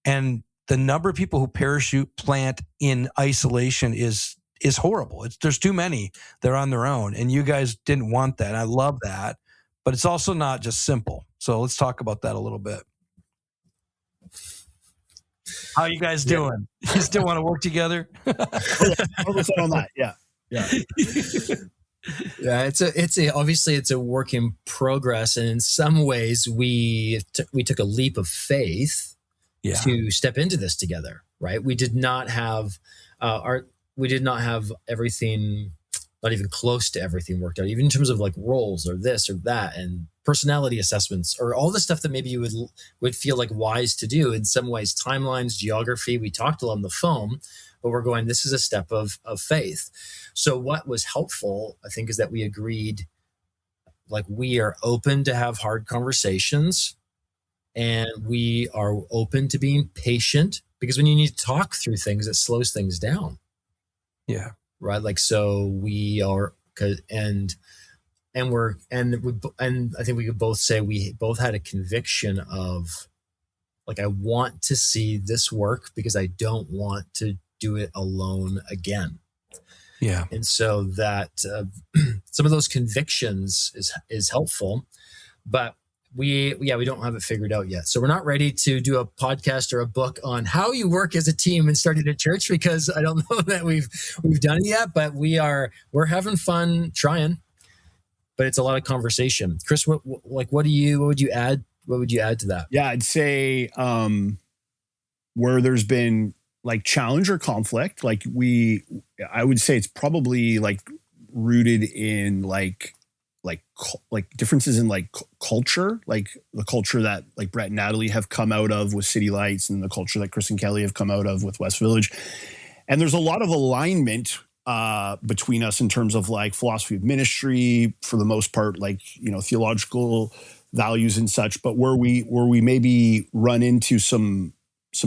And the number of people who parachute plant in isolation is horrible. There's too many. They're on their own. And you guys didn't want that. And I love that. But it's also not just simple. So let's talk about that a little bit. How are you guys doing? You still want to work together? 100% on that. Yeah. Yeah, obviously it's a work in progress, and in some ways we took a leap of faith to step into this together. Right? We did not have everything. Not even close to everything worked out, even in terms of like roles or this or that and personality assessments or all the stuff that maybe you would feel like wise to do. In some ways, timelines, geography, we talked a lot on the phone, but we're going, this is a step of faith. So what was helpful, I think, is that we agreed, like, we are open to have hard conversations and we are open to being patient, because when you need to talk through things, it slows things down. Yeah. Right. Like, so we are, and I think we could both say we both had a conviction of, like, I want to see this work because I don't want to do it alone again. Yeah. And so that some of those convictions is helpful, but we don't have it figured out yet. So we're not ready to do a podcast or a book on how you work as a team and starting a church, because I don't know that we've done it yet, but we're having fun trying, but it's a lot of conversation. Chris, what would you add to that? Yeah, I'd say where there's been like challenge or conflict, I would say it's probably like rooted in like like differences in like culture, like the culture that like Brett and Natalie have come out of with City Lights, and the culture that Chris and Kelly have come out of with West Village. And there's a lot of alignment between us in terms of like philosophy of ministry, for the most part, like, you know, theological values and such. But where we maybe run into some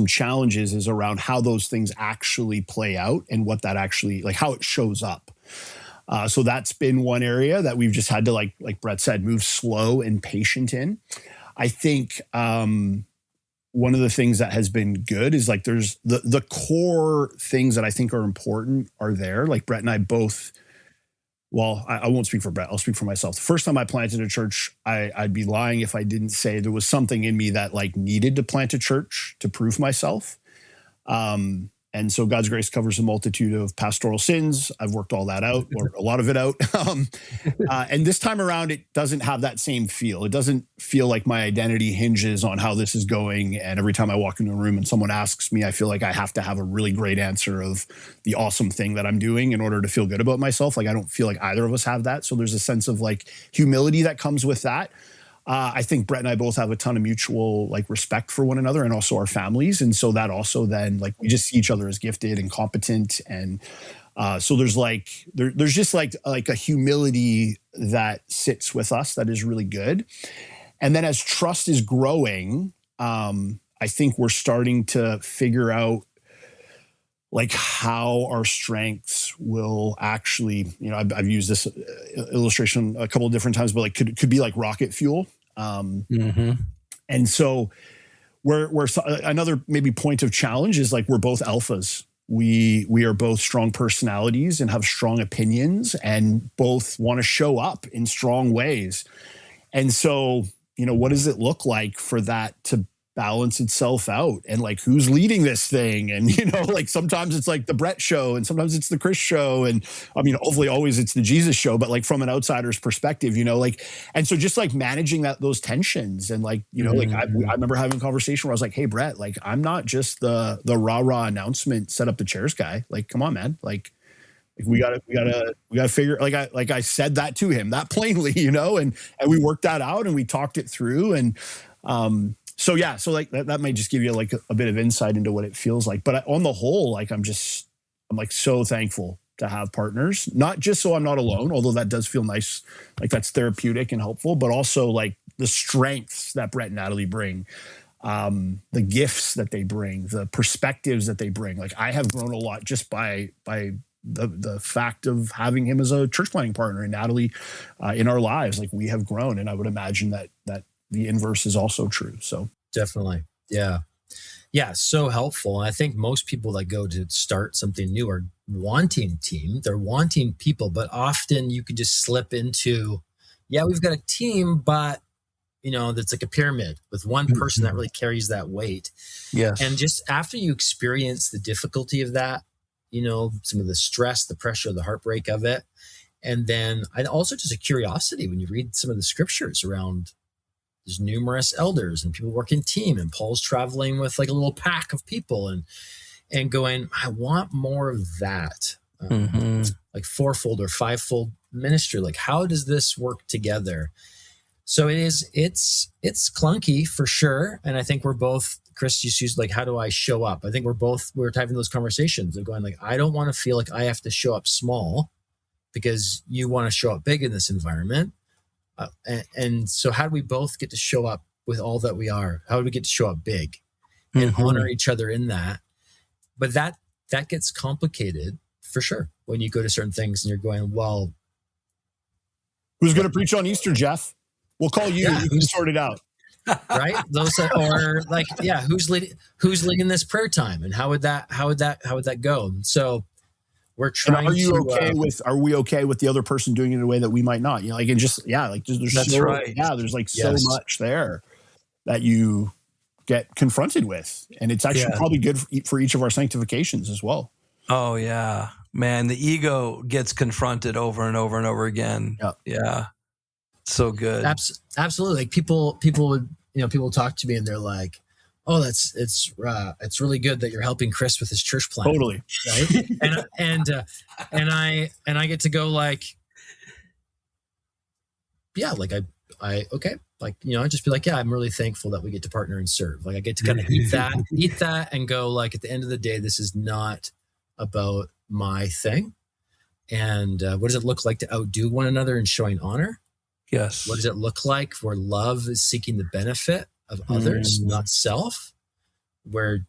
challenges is around how those things actually play out and what that actually, like, how it shows up. So that's been one area that we've just had to, like Brett said, move slow and patient in. I think one of the things that has been good is like there's the core things that I think are important are there. Like Brett and I both, well, I won't speak for Brett, I'll speak for myself. The first time I planted a church, I'd be lying if I didn't say there was something in me that like needed to plant a church to prove myself. And so God's grace covers a multitude of pastoral sins. I've worked all that out, or a lot of it out. And this time around, it doesn't have that same feel. It doesn't feel like my identity hinges on how this is going. And every time I walk into a room and someone asks me, I feel like I have to have a really great answer of the awesome thing that I'm doing in order to feel good about myself. Like, I don't feel like either of us have that. So there's a sense of like humility that comes with that. I think Brett and I both have a ton of mutual like respect for one another and also our families. And so that also then like we just see each other as gifted and competent. And so there's like, there's just like a humility that sits with us that is really good. And then as trust is growing, I think we're starting to figure out like how our strengths will actually, you know, I've used this illustration a couple of different times, but like could be like rocket fuel. And so where another maybe point of challenge is like, we're both alphas. We are both strong personalities and have strong opinions and both want to show up in strong ways. And so, you know, what does it look like for that to balance itself out? And like, who's leading this thing? And, you know, like sometimes it's like the Brett show and sometimes it's the Chris show. And I mean, hopefully always it's the Jesus show, but like from an outsider's perspective, you know, like, and so just like managing those tensions and like, you know, like I remember having a conversation where I was like, hey, Brett, like, I'm not just the rah announcement, set up the chairs guy. Like, come on, man. Like we gotta figure, like I said that to him that plainly, you know, and we worked that out and we talked it through. And, so yeah, so like that might just give you like a bit of insight into what it feels like. But on the whole, like I'm like so thankful to have partners, not just so I'm not alone, although that does feel nice, like that's therapeutic and helpful, but also like the strengths that Brett and Natalie bring, the gifts that they bring, the perspectives that they bring. Like I have grown a lot just by the fact of having him as a church planting partner and Natalie in our lives. Like we have grown, and I would imagine that the inverse is also true. So definitely. Yeah. So helpful. And I think most people that go to start something new are wanting team. They're wanting people, but often you can just slip into, yeah, we've got a team, but you know, that's like a pyramid with one person that really carries that weight. Yes. And just after you experience the difficulty of that, you know, some of the stress, the pressure, the heartbreak of it. And then I also just a curiosity when you read some of the scriptures around, there's numerous elders and people work in team, and Paul's traveling with like a little pack of people and going, I want more of that, like fourfold or fivefold ministry. Like, how does this work together? So it's clunky for sure. And I think we're both, Chris just used like, how do I show up? I think we're having those conversations of going like, I don't want to feel like I have to show up small because you want to show up big in this environment. And so how do we both get to show up with all that we are? How do we get to show up big and honor each other in that? But that gets complicated for sure when you go to certain things and you're going, well, who's going to preach on Easter, Jeff? We'll call you. You can sort it out. Right? Those or like, yeah, who's leading this prayer time, and how would that go? So we're trying. And are we okay with the other person doing it in a way that we might not? You know, like, and just, yeah, like there's that's so, right. Yeah, there's like so much there that you get confronted with. And it's actually probably good for each of our sanctifications as well. Oh yeah, man. The ego gets confronted over and over and over again. Yeah. So good. Absolutely. Like people would, you know, people talk to me and they're like, oh, it's really good that you're helping Chris with his church plan. Totally. Right. and I get to go like, yeah, like okay. Like, I'd just be like, yeah, I'm really thankful that we get to partner and serve. Like I get to kind of eat that and go, like, at the end of the day, this is not about my thing. And what does it look like to outdo one another in showing honor? Yes. What does it look like where love is seeking the benefit of others, not self? Where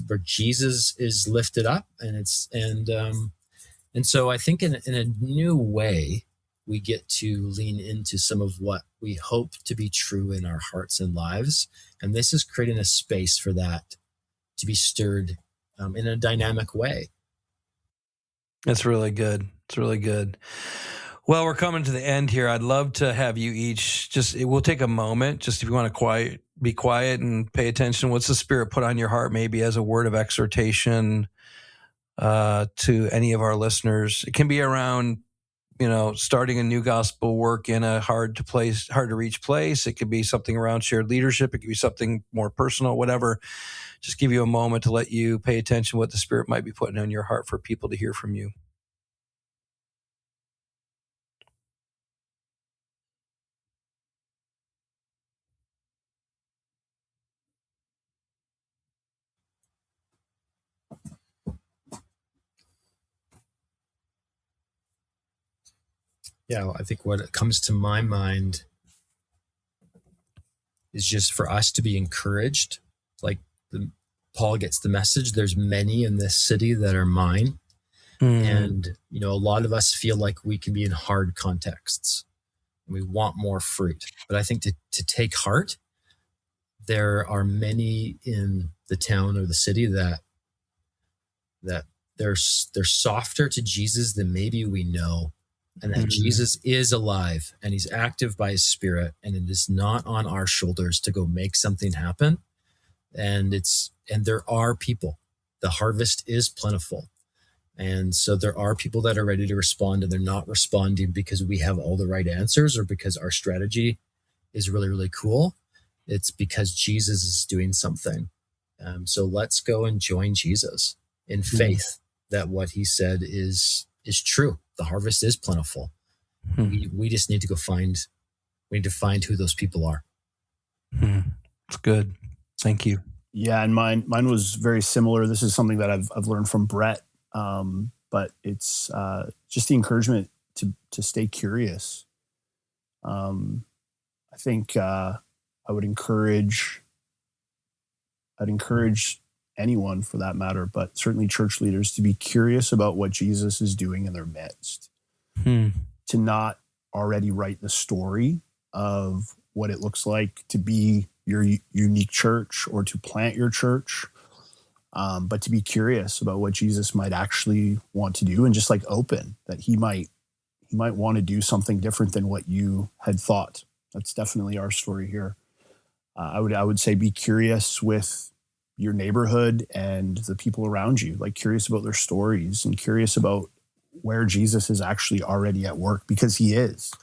where Jesus is lifted up, and so I think in a new way we get to lean into some of what we hope to be true in our hearts and lives, and this is creating a space for that to be stirred in a dynamic way. That's really good. It's really good. Well, we're coming to the end here. I'd love to have you each we'll take a moment, just if you want to be quiet and pay attention. What's the Spirit put on your heart, maybe as a word of exhortation to any of our listeners? It can be around, starting a new gospel work in a hard to reach place. It could be something around shared leadership. It could be something more personal, whatever. Just give you a moment to let you pay attention to what the Spirit might be putting on your heart for people to hear from you. Yeah, I think what comes to my mind is just for us to be encouraged. Like Paul gets the message. There's many in this city that are mine. And, a lot of us feel like we can be in hard contexts. We want more fruit. But I think to take heart, there are many in the town or the city that they're softer to Jesus than maybe we know. And that Jesus is alive and he's active by his Spirit, and it is not on our shoulders to go make something happen. And there are people. The harvest is plentiful. And so there are people that are ready to respond, and they're not responding because we have all the right answers or because our strategy is really, really cool. It's because Jesus is doing something. So let's go and join Jesus in faith that what he said is true. The harvest is plentiful. We just need to find who those people are. That's good. Thank you. Yeah, and mine was very similar. This is something that I've learned from Brett, but it's just the encouragement to stay curious. I think I'd encourage anyone for that matter, but certainly church leaders, to be curious about what Jesus is doing in their midst, to not already write the story of what it looks like to be your unique church or to plant your church, but to be curious about what Jesus might actually want to do, and just like open that he might want to do something different than what you had thought. That's definitely our story here. I would say be curious with your neighborhood and the people around you, like curious about their stories and curious about where Jesus is actually already at work, because he is.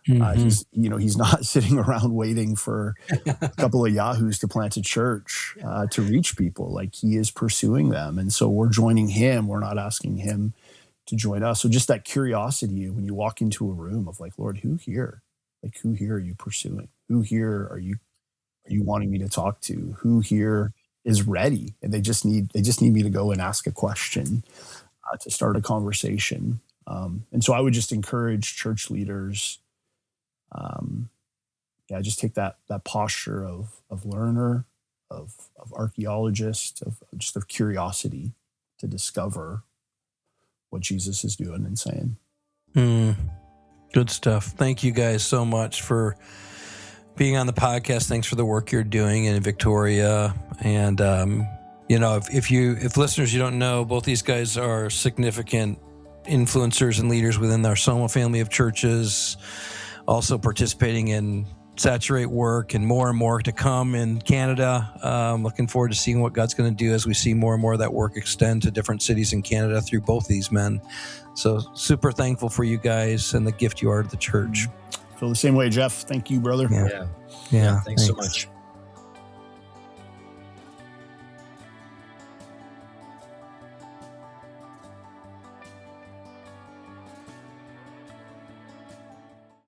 He's not sitting around waiting for a couple of yahoos to plant a church to reach people. Like, he is pursuing them. And so we're joining him. We're not asking him to join us. So just that curiosity when you walk into a room of like, Lord, who here? Like, who here are you pursuing? Who here are you wanting me to talk to? Who here is ready? And they just need me to go and ask a question to start a conversation. And so I would just encourage church leaders, just take that posture of learner, of archaeologist, of curiosity to discover what Jesus is doing and saying. Good stuff. Thank you guys so much for being on the podcast. Thanks for the work you're doing in Victoria. And, if listeners, you don't know, both these guys are significant influencers and leaders within our Soma family of churches, also participating in Saturate work and more to come in Canada. Looking forward to seeing what God's going to do as we see more and more of that work extend to different cities in Canada through both these men. So super thankful for you guys and the gift you are to the church. Feel the same way, Jeff. Thank you, brother. Yeah. Thanks so much.